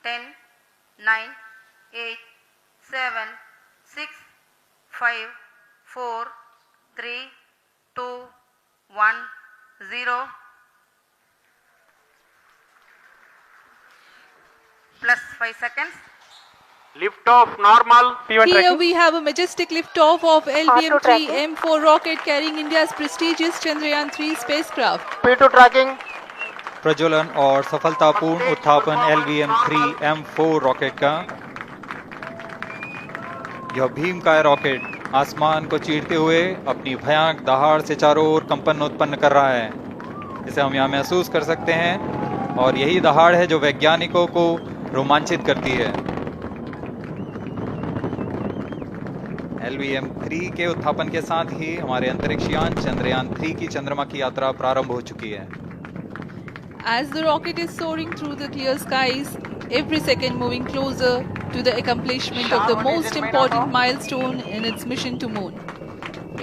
10, 9, 8, 7, 6, 5, 4, 3, 2, 1, 0. Plus 5 seconds. Lift off normal. Here we have a majestic liftoff of LVM-3 M4 rocket carrying India's prestigious Chandrayaan-3 spacecraft. P2 tracking. प्रज्वलन और सफलतापूर्ण उत्थापन LVM-3 M4 rocket का। यह भीमकाय rocket आसमान को चीरते हुए अपनी भयानक दहाड़ से चारों ओर कंपन उत्पन्न कर रहा है। इसे हम यहाँ महसूस कर सकते हैं और यही दहाड़ है जो वैज्ञानिकों को रोमांचित करती है। LVM-3 के उत्थापन के साथ ही हमारे अंतरिक्ष यान चंद्रयान-3 की चंद्रमा की यात्रा प्रारंभ हो चुकी है। As the rocket is soaring through the clear skies, every second moving closer to the accomplishment of the most important milestone in its mission to moon.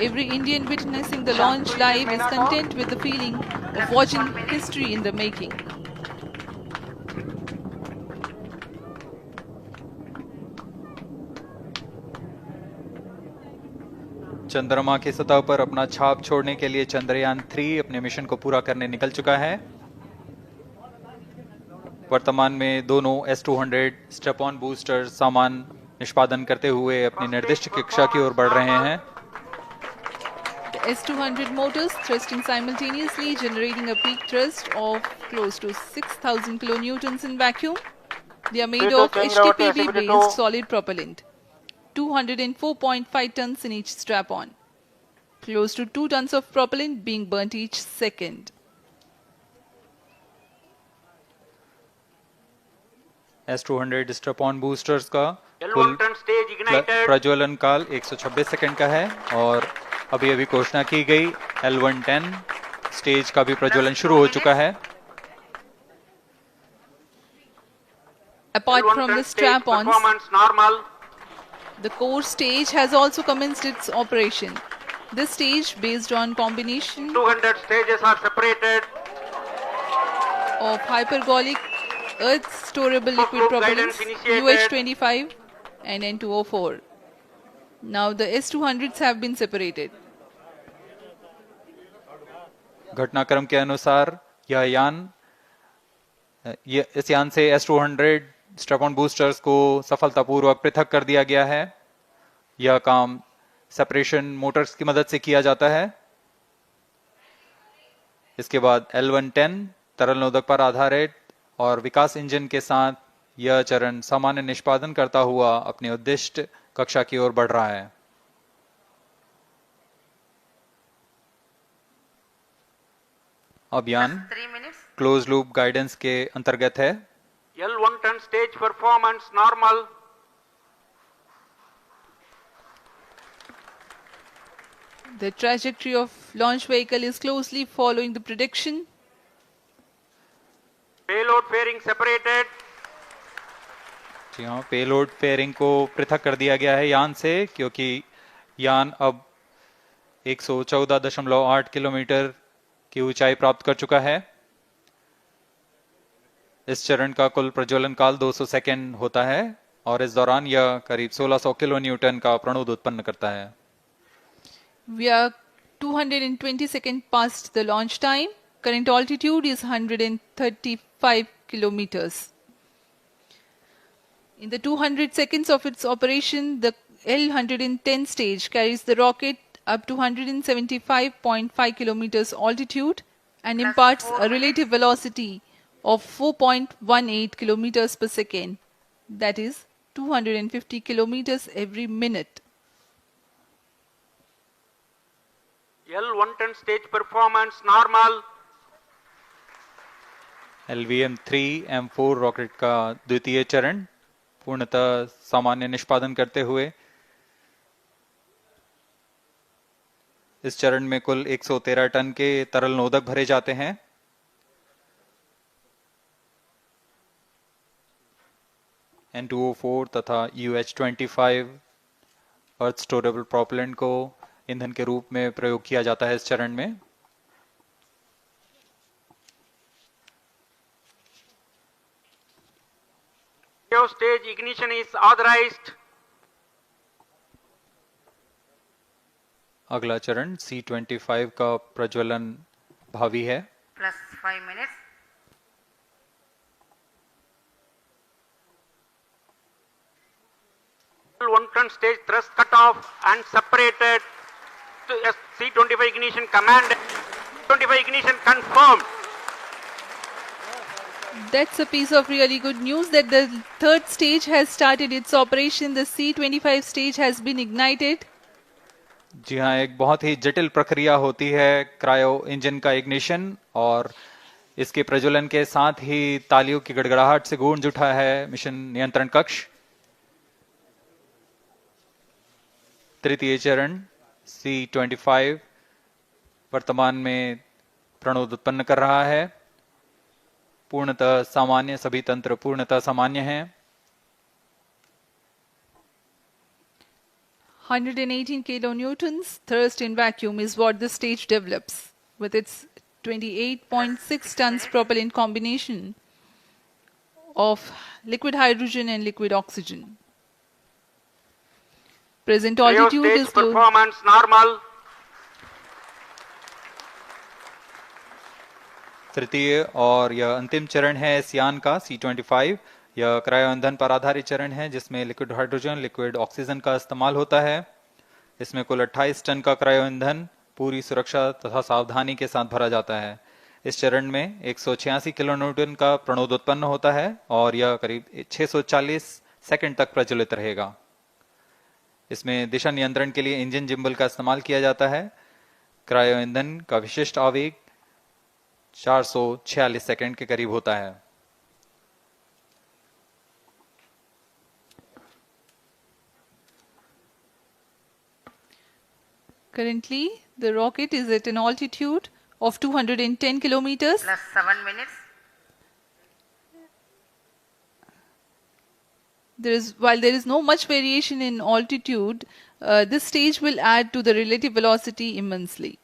Every Indian witnessing the launch live is content with the feeling of watching history in the making. चंद्रमा की सतह पर अपना छाप छोड़ने के लिए चंद्रयान-3 अपने मिशन को पूरा करने निकल चुका है। वर्तमान में दोनों S-200 स्टेप ऑन बूस्टर सामान निष्पादन करते हुए अपनी निर्दिष्ट कक्षा की ओर बढ़ रहे हैं। The S-200 motors thrusting simultaneously, generating a peak thrust of close to 6,000 kilonewtons in vacuum. They are made of HTPB-based solid propellant. 204.5 tons in each strap-on. Close to 2 tons of propellant being burnt each second. S-200 strap-on boosters का कुल प्रज्वलन काल 126 second का है और अभी घोषणा की गई L110 स्टेज का भी प्रज्वलन शुरू हो चुका है। Apart from the strap-ons, the core stage has also commenced its operation. This stage, based on combination 200 stages are separated of hypergolic earth storable liquid propellants UH-25 and N2O4. Now the S-200s have been separated. घटनाक्रम के अनुसार इस यान से S-200 strap-on boosters को सफलतापूर्वक पृथक कर दिया गया है। यह काम सेपरेशन मोटर्स की मदद से किया जाता है। इसके बाद L110 तरल नोदक पर आधारित और विकास इंजन के साथ यह चरण सामान्य निष्पादन करता हुआ अपनी उद्दिष्ट कक्षा की ओर बढ़ रहा है। अभियान क्लोज लूप गाइडेंस के अंतर्गत है। L110 stage performance normal. The trajectory of launch vehicle is closely following the prediction. Payload fairing separated. जी हाँ, पेलोड फेयरिंग को पृथक कर दिया गया है यान से, क्योंकि यान अब 114.8 किलोमीटर की ऊंचाई प्राप्त कर चुका है। इस चरण का कुल प्रज्वलन काल 200 सेकेंड होता है और इस दौरान यह करीब 1600 किलो न्यूटन का प्रणुद उत्पन्न करता है। We are 220 seconds past the launch time. Current altitude is 135 kilometers. In the 200 seconds of its operation, the L110 stage carries the rocket up to 175.5 kilometers altitude and imparts a relative velocity of 4.18 kilometers per second, that is 250 kilometers every minute. L110 stage performance normal. LVM-3 M4 rocket का द्वितीय चरण पूर्णतः सामान्य निष्पादन करते हुए इस चरण में कुल 113 टन के तरल नोदक भरे जाते हैं। N2O4 तथा UH-25 अर्थ स्टोरेबल प्रोपेलेंट को ईंधन के रूप में प्रयोग किया जाता है इस चरण में। Cryo stage ignition is authorized. अगला चरण C25 का प्रज्वलन भावी है। plus 5 minutes. L110 stage thrust cut off and separated. To C25 ignition command. 25 ignition confirmed. That's a piece of really good news that the third stage has started its operation. The C25 stage has been ignited. जी हाँ, एक बहुत ही जटिल प्रक्रिया होती है cryo engine का ignition, और इसके प्रज्वलन के साथ ही तालियों की गड़गड़ाहट से गूंज उठा है मिशन नियंत्रण कक्ष। तृतीय चरण C25 वर्तमान में प्रणोद उत्पन्न कर रहा है। पूर्णतः सामान्य, सभी तंत्र पूर्णतः सामान्य हैं। 118 kilonewtons thrust in vacuum is what this stage develops with its 28.6 tons propellant combination of liquid hydrogen and liquid oxygen. Present Cryo altitude stage is low. performance normal. तृतीय और यह अंतिम चरण है इस यान का C25। यह क्रायो ईंधन पर आधारित चरण है जिसमें लिक्विड हाइड्रोजन, लिक्विड ऑक्सीजन का इस्तेमाल होता है। इसमें कुल 28 टन का क्रायो ईंधन पूरी सुरक्षा तथा सावधानी के साथ भरा जाता है। इस चरण में 186 किलोन्यूटन का प्रणोद उत्पन्न होता है और यह करीब 640 सेकंड तक प्रज्वलित रहेगा। इसमें दिशा नियंत्रण के लिए इंजन जिम्बल का इस्तेमाल किया जाता है। क्रायो ईंधन का विशिष्ट आवेग 446 सेकंड के करीब होता है। Currently, the rocket is at an altitude of 210 kilometers. Plus 7 minutes. While there is no much variation in altitude, this stage will add to the relative velocity immensely.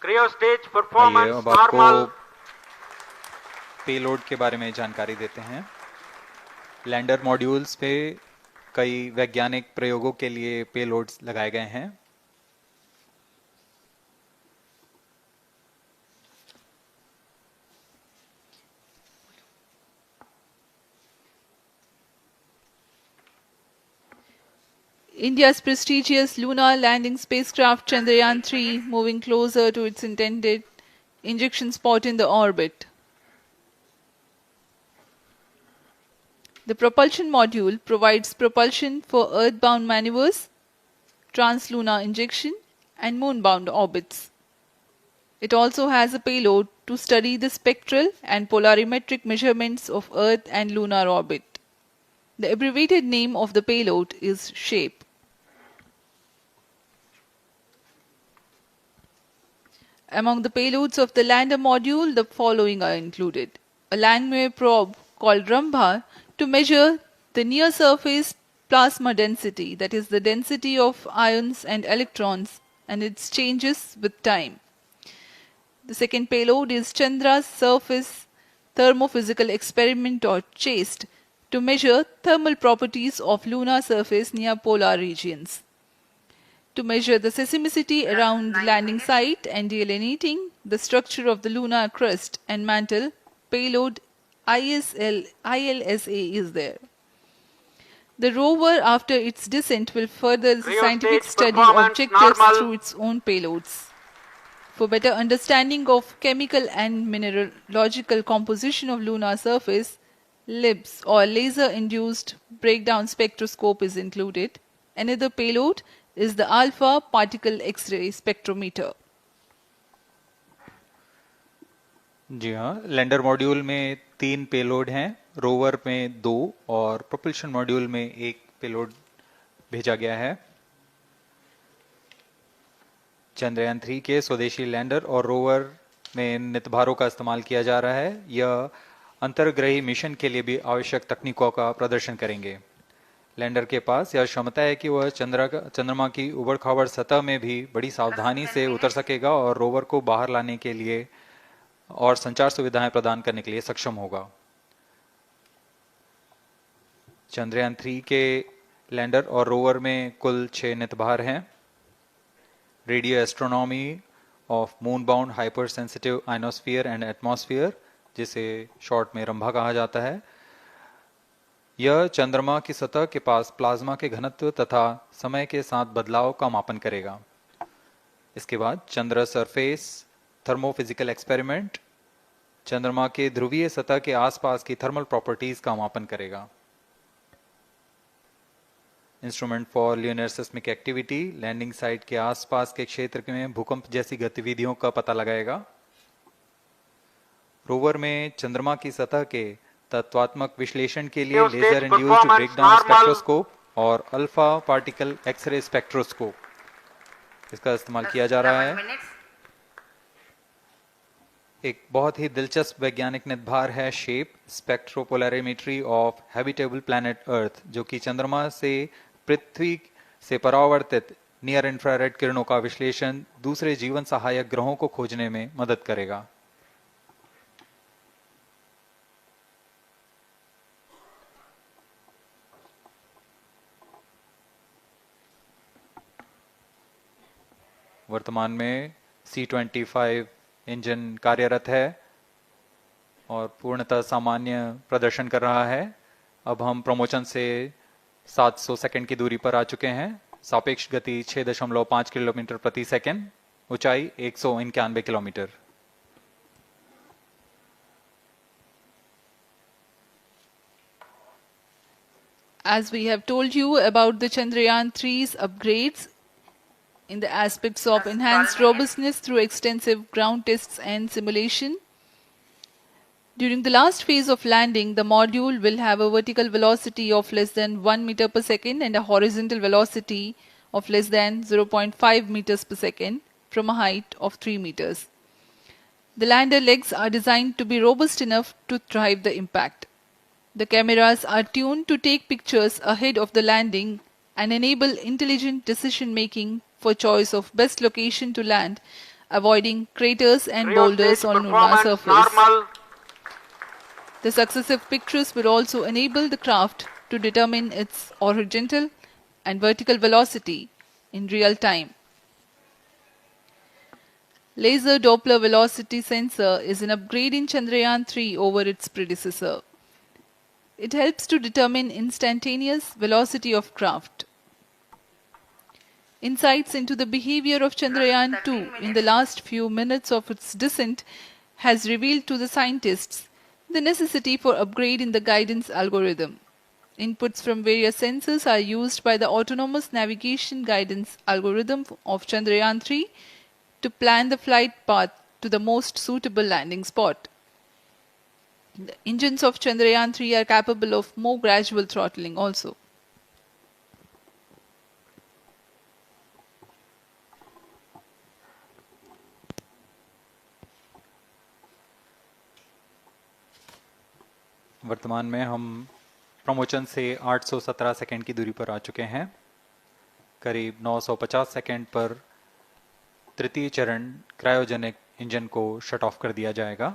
Cryo stage आइए performance अब आपको normal. Payload के बारे में जानकारी देते हैं। Lander modules पे कई वैज्ञानिक प्रयोगों के लिए पेलोड्स लगाए गए हैं। India's prestigious lunar landing spacecraft Chandrayaan-3 moving closer to its intended injection spot in the orbit. The propulsion module provides propulsion for earthbound maneuvers, translunar injection, and moonbound orbits. It also has a payload to study the spectral and polarimetric measurements of Earth and lunar orbit. The abbreviated name of the payload is SHAPE. Among the payloads of the lander module, the following are included. A Langmuir probe called Rambha to measure the near-surface plasma density, that is the density of ions and electrons, and its changes with time. The second payload is Chandra's Surface Thermophysical Experiment or CHASTE to measure thermal properties of lunar surface near polar regions. To measure the seismicity around the landing site and delineating the structure of the lunar crust and mantle, payload ILSA is there. The rover, after its descent, will further the Cryo scientific stage study performance objectives normal. through its own payloads. For better understanding of chemical and mineralogical composition of lunar surface, LIBS or laser-induced breakdown spectroscope is included. Another payload is the alpha particle X-ray spectrometer. जी हाँ, lander module में 3 payload हैं, rover में 2 और propulsion module में 1 payload भेजा गया है। चंद्रयान 3 के स्वदेशी लैंडर और रोवर में नितभारों का इस्तेमाल किया जा रहा है। यह अंतर्ग्रही मिशन के लिए भी आवश्यक तकनीकों का प्रदर्शन करेंगे। लैंडर के पास यह क्षमता है कि वह चंद्रमा की उबड़-खाबड़ सतह में भी बड़ी सावधानी से उतर सकेगा और रोवर को बाहर लाने के लिए और संचार सुविधाएं प्रदान करने के लिए सक्षम होगा। चंद्रयान 3 के लैंडर और रोवर में कुल 6 नितभार हैं। Radio astronomy of moon bound hyper sensitive ionosphere and atmosphere, जिसे शॉर्ट में रंभा कहा जाता है, यह चंद्रमा की सतह के पास प्लाज्मा के घनत्व तथा समय के साथ बदलाव का मापन करेगा। इसके बाद चंद्र सरफेस थर्मोफिजिकल एक्सपेरिमेंट चंद्रमा के ध्रुवीय सतह के आसपास की थर्मल प्रॉपर्टीज का मापन करेगा। Instrument for lunar seismic activity landing site के आसपास के क्षेत्र में भूकंप जैसी गतिविधियों का पता लगाएगा। रोवर में चंद्रमा की सतह के तत्वात्मक विश्लेषण के लिए लेजर इंड्यूस्ड ब्रेकडाउन स्पेक्ट्रोस्कोप और अल्फा पार्टिकल एक्सरे स्पेक्ट्रोस्कोप इसका इस्तेमाल किया जा रहा है। एक बहुत ही दिलचस्प वैज्ञानिक निर्धार है shape स्पेक्ट्रोपोलैरिमेट्री of habitable planet earth, जो कि चंद्रमा से पृथ्वी से परावर्तित नियर इंफ्रारेड किरणों का विश्लेषण दूसरे जीवन सहायक ग्रहों को खोजने में मदद करेगा। वर्तमान में C-25 इंजन कार्यरत है और पूर्णतः सामान्य प्रदर्शन कर रहा है। अब हम प्रमोशन से 700 सेकंड की दूरी पर आ चुके हैं। सापेक्ष गति 6.5 किलोमीटर प्रति सेकंड, ऊंचाई 191 kilometre. As we have told you about the Chandrayaan 3's upgrades in the aspects of enhanced robustness through extensive ground tests and simulation, during the last phase of landing, the module will have a vertical velocity of less than 1 meter per second and a horizontal velocity of less than 0.5 meters per second from a height of 3 meters. The lander legs are designed to be robust enough to thrive the impact. The cameras are tuned to take pictures ahead of the landing and enable intelligent decision making for choice of best location to land, avoiding craters and boulders on lunar surface. The successive pictures will also enable the craft to determine its horizontal and vertical velocity in real time. Laser Doppler velocity sensor is an upgrade in Chandrayaan 3 over its predecessor. It helps to determine instantaneous velocity of craft. Insights into the behavior of Chandrayaan 2 in the last few minutes of its descent has revealed to the scientists the necessity for upgrade in the guidance algorithm. Inputs from various sensors are used by the autonomous navigation guidance algorithm of Chandrayaan 3 to plan the flight path to the most suitable landing spot. The engines of Chandrayaan 3 are capable of more gradual throttling also. वर्तमान में हम promotion से 817 second की दूरी पर आ चुके हैं। करीब 950 सेकंड पर तृतीय चरण क्रायोजेनिक इंजन को शट ऑफ कर दिया जाएगा।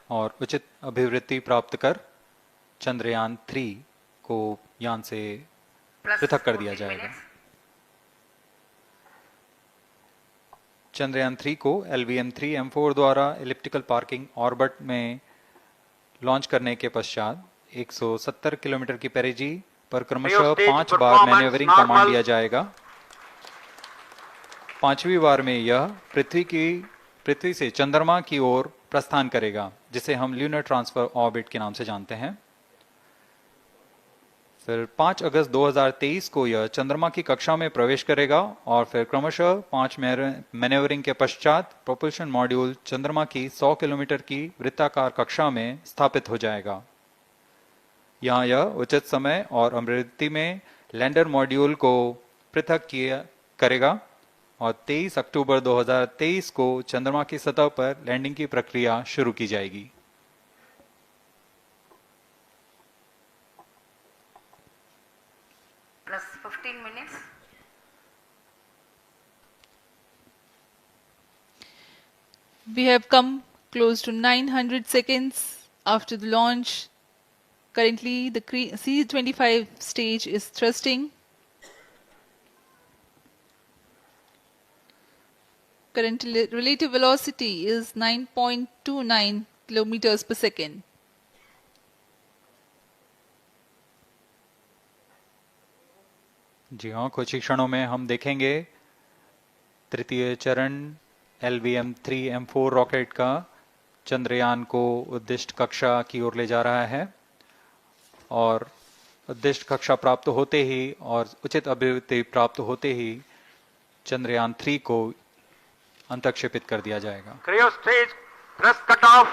और उचित अभिवृद्धि प्राप्त कर चंद्रयान 3 को यान से पृथक कर दिया जाएगा। चंद्रयान 3 को LVM-3M4 द्वारा एलिप्टिकल पार्किंग ऑर्बिट में लॉन्च करने के पश्चात 170 किलोमीटर की पेरिजी पर क्रमशः 5 बार मैन्यूवरिंग कमांड दिया जाएगा। 5वीं बार में यह पृथ्वी से चंद्रमा की ओर प्रस्थान करेगा, जिसे हम ल्यूनर ट्रांसफर ऑर्बिट के नाम से जानते हैं। फिर 5 अगस्त 2023 को यह चंद्रमा की कक्षा में प्रवेश करेगा और फिर क्रमशः 5 मैन्यूवरिंग के पश्चात प्रोपल्शन मॉड्यूल चंद्रमा की 100 किलोमीटर की वृत्ताकार कक्षा में स्थापित हो जाएगा। यहाँ यह उचित समय और आवृत्ति में लैंडर मॉड्यूल को पृथक करेगा और 23 अक्टूबर 2023 को चंद्रमा की सतह पर लैंडिंग की प्रक्रिया शुरू की जाएगी। Plus 15 minutes. We have come close to 900 seconds after the launch. Currently, the C-25 stage is thrusting. Current relative velocity is 9.29 kilometers per second. जी हाँ, कुछ ही क्षणों में हम देखेंगे तृतीय चरण LVM-3 M4 रॉकेट का चंद्रयान को उद्दिष्ट कक्षा की ओर ले जा रहा है और उद्दिष्ट कक्षा प्राप्त होते ही और उचित अभिवृद्धि प्राप्त होते ही चंद्रयान 3 को अंतक्षेपित कर दिया जाएगा। Cryo stage thrust cutoff.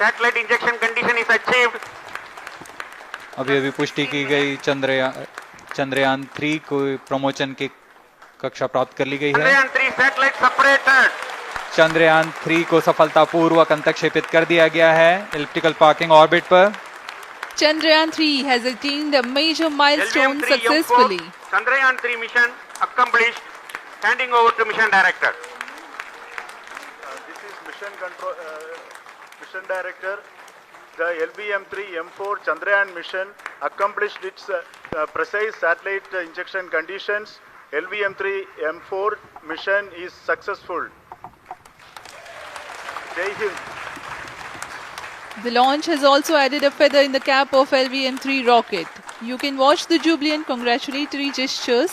Satellite injection condition is achieved. अभी पुष्टि की गई चंद्रयान 3 को प्रमोशन की कक्षा प्राप्त कर ली गई है। Chandrayaan 3 satellite separated. चंद्रयान 3 को सफलतापूर्वक अंतक्षेपित कर दिया गया है एलिप्टिकल पार्किंग ऑर्बिट पर। Chandrayaan 3 has attained a major milestone LVM-3 successfully. M4 Chandrayaan 3 mission accomplished. Handing over to mission director. This is mission director. The LVM-3 M4 Chandrayaan mission accomplished its precise satellite injection conditions. LVM-3 M4 mission is successful. Jai Hind. The launch has also added a feather in the cap of LVM-3 rocket. You can watch the jubilant congratulatory gestures